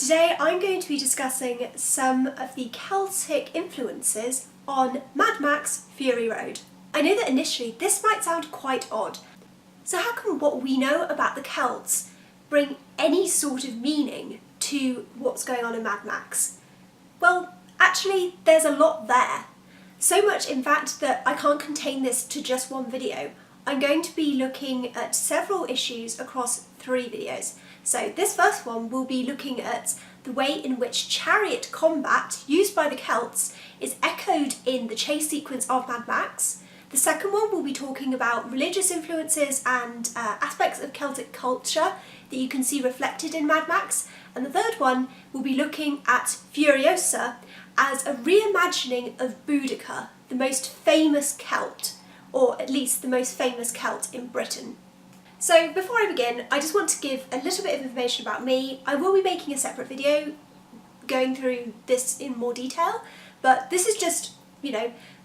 Today I'm going to be discussing some of the Celtic influences on Mad Max Fury Road. I know that initially this might sound quite odd. So how can what we know about the Celts bring any sort of meaning to what's going on in Mad Max? Well, actually there's a lot there. So much in fact that I can't contain this to just one video. I'm going to be looking at several issues across 3 videos. So this first one will be looking at the way in which chariot combat used by the Celts is echoed in the chase sequence of Mad Max. The second one will be talking about religious influences and aspects of Celtic culture that you can see reflected in Mad Max. And the third one will be looking at Furiosa as a reimagining of Boudica, the most famous Celt, or at least the most famous Celt in Britain. So before I begin, I just want to give a little bit of information about me. I will be making a separate video going through this in more detail, but this is just,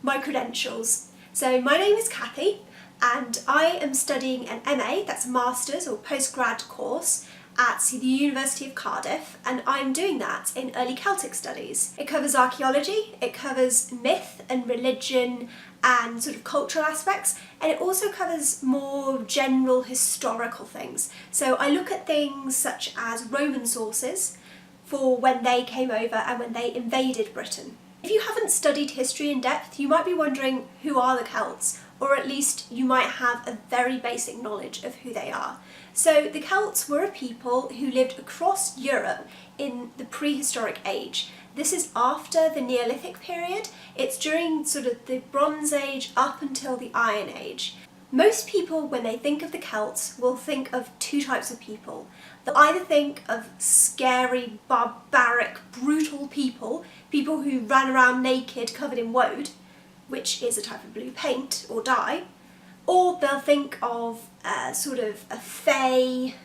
my credentials. So my name is Kathy and I am studying an MA, that's a Master's or Postgrad course at the University of Cardiff, and I'm doing that in early Celtic studies. It covers archaeology, it covers myth and religion and sort of cultural aspects, and it also covers more general historical things. So I look at things such as Roman sources for when they came over and when they invaded Britain. If you haven't studied history in depth, you might be wondering who are the Celts, or at least you might have a very basic knowledge of who they are. So the Celts were a people who lived across Europe in the prehistoric age. This is after the Neolithic period. It's during sort of the Bronze Age up until the Iron Age. Most people, when they think of the Celts, will think of 2 types of people. They'll either think of scary, barbaric, brutal people who ran around naked covered in woad, which is a type of blue paint or dye, or they'll think of sort of a fey,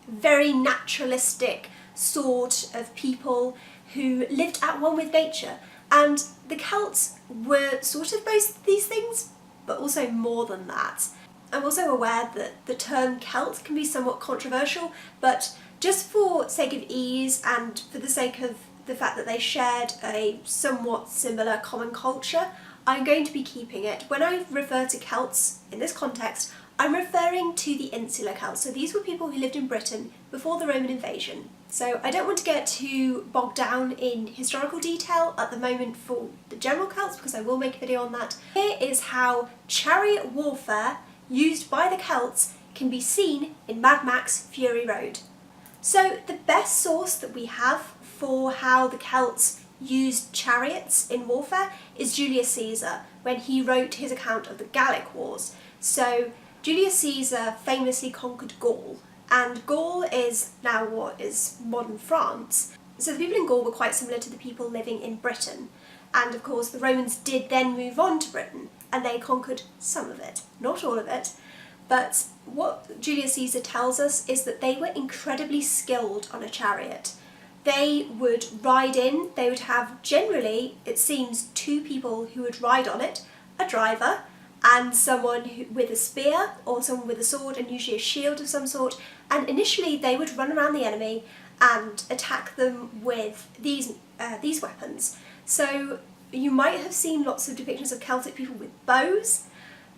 very naturalistic sort of people who lived at one with nature. And the Celts were sort of both these things, but also more than that. I'm also aware that the term Celt can be somewhat controversial, but just for sake of ease and for the sake of the fact that they shared a somewhat similar common culture, I'm going to be keeping it. When I refer to Celts in this context, I'm referring to the insular Celts. So these were people who lived in Britain before the Roman invasion. So I don't want to get too bogged down in historical detail at the moment for the general Celts, because I will make a video on that. Here is how chariot warfare used by the Celts can be seen in Mad Max Fury Road. So the best source that we have for how the Celts used chariots in warfare is Julius Caesar, when he wrote his account of the Gallic Wars. So Julius Caesar famously conquered Gaul, and Gaul is now what is modern France. So the people in Gaul were quite similar to the people living in Britain, and of course the Romans did then move on to Britain and they conquered some of it, not all of it. But what Julius Caesar tells us is that they were incredibly skilled on a chariot. They would ride in, they would have generally, it seems, 2 people who would ride on it, a driver and someone with a spear or someone with a sword and usually a shield of some sort, and initially they would run around the enemy and attack them with these weapons. So you might have seen lots of depictions of Celtic people with bows.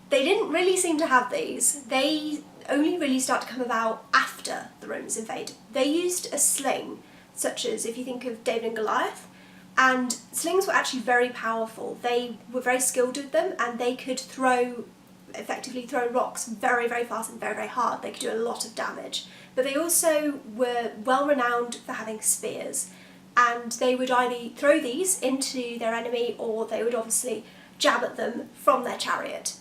They didn't really seem to have these. They only really start to come about after the Romans invaded. They used a sling, such as if you think of David and Goliath, and slings were actually very powerful. They were very skilled with them, and they could effectively throw rocks very, very fast and very, very hard. They could do a lot of damage. But they also were well renowned for having spears, and they would either throw these into their enemy or they would obviously jab at them from their chariot.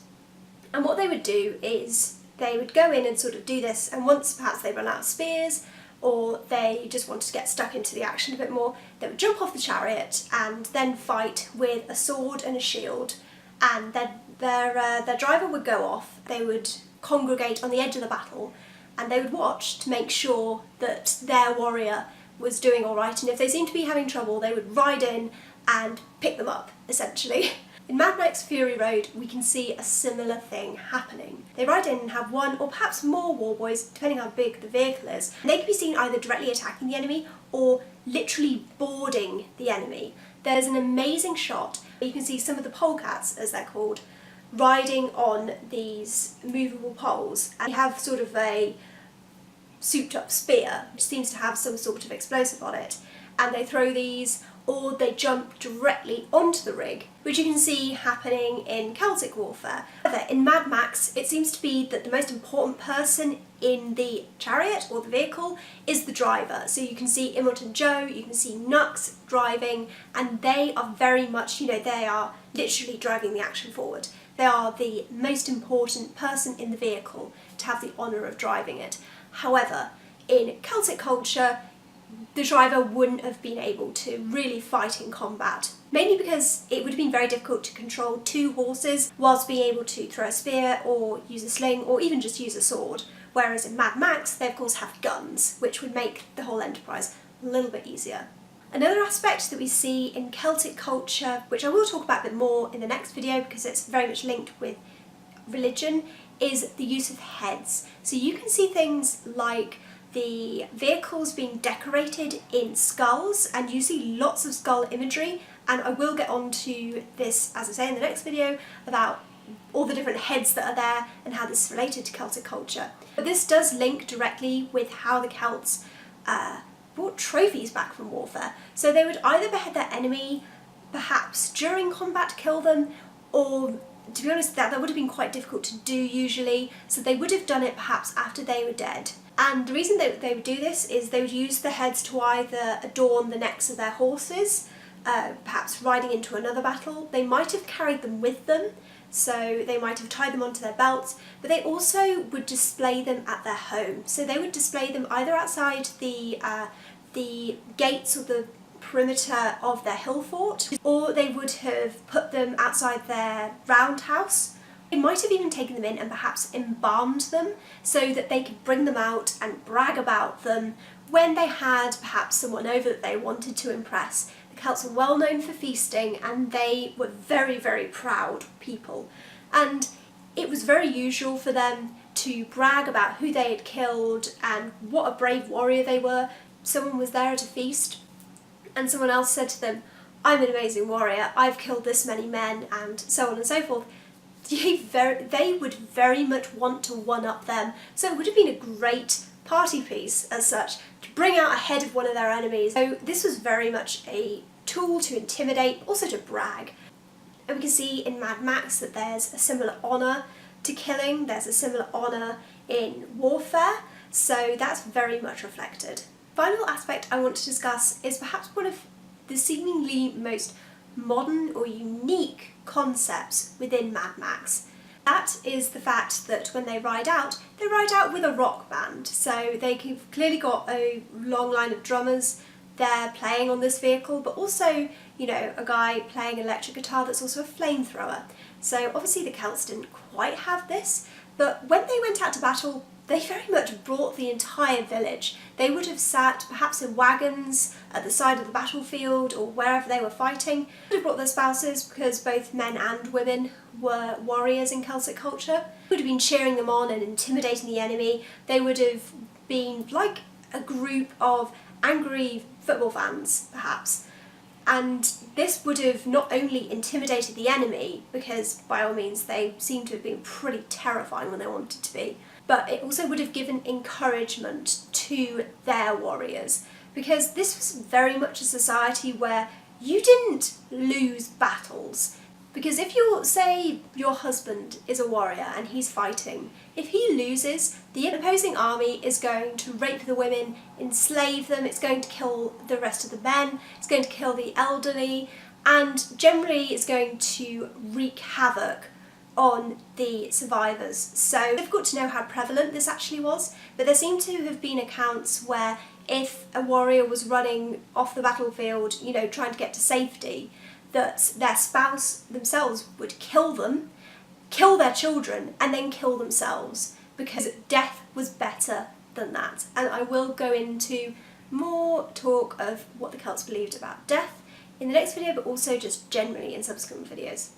And what they would do is they would go in and sort of do this, and once perhaps they run out of spears or they just wanted to get stuck into the action a bit more, they would jump off the chariot and then fight with a sword and a shield, and then their driver would go off. They would congregate on the edge of the battle and they would watch to make sure that their warrior was doing alright, and if they seemed to be having trouble they would ride in and pick them up, essentially. In Mad Max Fury Road, we can see a similar thing happening. They ride in and have one or perhaps more war boys, depending how big the vehicle is. And they can be seen either directly attacking the enemy or literally boarding the enemy. There's an amazing shot where you can see some of the polecats, as they're called, riding on these movable poles, and you have sort of a souped up spear which seems to have some sort of explosive on it, and they throw these or they jump directly onto the rig, which you can see happening in Celtic warfare. However, in Mad Max it seems to be that the most important person in the chariot or the vehicle is the driver. So you can see Immortan Joe, you can see Nux driving, and they are very much, they are literally driving the action forward. They are the most important person in the vehicle to have the honour of driving it. However, in Celtic culture, the driver wouldn't have been able to really fight in combat, mainly because it would have been very difficult to control two horses whilst being able to throw a spear or use a sling or even just use a sword. Whereas in Mad Max, they of course have guns, which would make the whole enterprise a little bit easier. Another aspect that we see in Celtic culture, which I will talk about a bit more in the next video because it's very much linked with religion, is the use of heads. So you can see things like the vehicles being decorated in skulls, and you see lots of skull imagery, and I will get on to this, as I say, in the next video about all the different heads that are there and how this is related to Celtic culture. But this does link directly with how the Celts brought trophies back from warfare. So they would either behead their enemy, perhaps during combat to kill them, or to be honest, that would have been quite difficult to do usually, so they would have done it perhaps after they were dead. And the reason that they would do this is they would use the heads to either adorn the necks of their horses, perhaps riding into another battle. They might have carried them with them, so they might have tied them onto their belts, but they also would display them at their home. So they would display them either outside the gates or the perimeter of their hill fort, or they would have put them outside their roundhouse. They might have even taken them in and perhaps embalmed them so that they could bring them out and brag about them when they had perhaps someone over that they wanted to impress. The Celts were well known for feasting, and they were very, very proud people. And it was very usual for them to brag about who they had killed and what a brave warrior they were. Someone was there at a feast and someone else said to them, "I'm an amazing warrior, I've killed this many men," and so on and so forth. They would very much want to one-up them, so it would have been a great party piece as such to bring out ahead of one of their enemies. So this was very much a tool to intimidate, also to brag. And we can see in Mad Max that there's a similar honour to killing, there's a similar honour in warfare, so that's very much reflected. Final aspect I want to discuss is perhaps one of the seemingly most modern or unique concepts within Mad Max. That is the fact that when they ride out with a rock band. So they've clearly got a long line of drummers there playing on this vehicle, but also, a guy playing an electric guitar that's also a flamethrower. So obviously the Celts didn't quite have this, but when they went out to battle, they very much brought the entire village. They would have sat perhaps in wagons at the side of the battlefield or wherever they were fighting. They would have brought their spouses because both men and women were warriors in Celtic culture. They would have been cheering them on and intimidating the enemy. They would have been like a group of angry football fans, perhaps. And this would have not only intimidated the enemy, because by all means they seem to have been pretty terrifying when they wanted to be, but it also would have given encouragement to their warriors, because this was very much a society where you didn't lose battles. Because if say your husband is a warrior and he's fighting, if he loses, the opposing army is going to rape the women, enslave them, it's going to kill the rest of the men, it's going to kill the elderly, and generally it's going to wreak havoc on the survivors. So it's difficult to know how prevalent this actually was, but there seem to have been accounts where if a warrior was running off the battlefield, trying to get to safety, that their spouse themselves would kill them, kill their children, and then kill themselves, because death was better than that. And I will go into more talk of what the Celts believed about death in the next video, but also just generally in subsequent videos.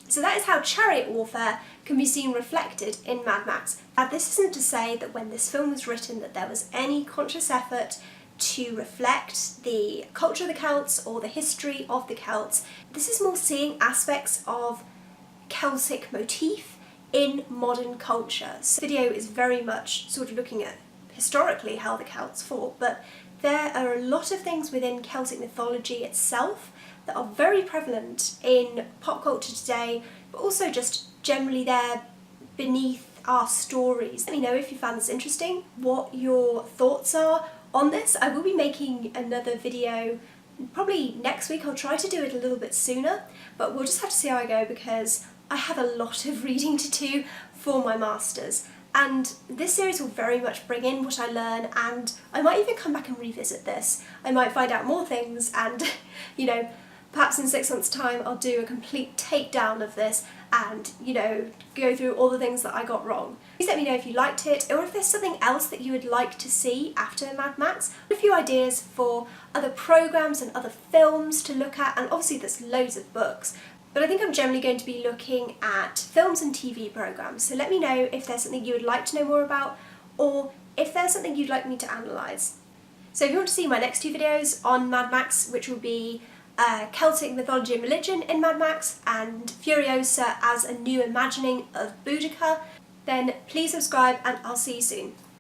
So that is how chariot warfare can be seen reflected in Mad Max. Now this isn't to say that when this film was written that there was any conscious effort to reflect the culture of the Celts or the history of the Celts. This is more seeing aspects of Celtic motif in modern culture. So the video is very much sort of looking at historically how the Celts fought, but there are a lot of things within Celtic mythology itself that are very prevalent in pop culture today, but also just generally there beneath our stories. Let me know if you found this interesting, what your thoughts are on this. I will be making another video probably next week. I'll try to do it a little bit sooner, but we'll just have to see how I go because I have a lot of reading to do for my masters. And this series will very much bring in what I learn, and I might even come back and revisit this. I might find out more things and, you know, perhaps in 6 months' time I'll do a complete takedown of this and, you know, go through all the things that I got wrong. Please let me know if you liked it or if there's something else that you would like to see after Mad Max. A few ideas for other programmes and other films to look at, and obviously there's loads of books. But I think I'm generally going to be looking at films and TV programmes, so let me know if there's something you would like to know more about or if there's something you'd like me to analyse. So if you want to see my next 2 videos on Mad Max, which will be Celtic mythology and religion in Mad Max and Furiosa as a new imagining of Boudica, then please subscribe and I'll see you soon.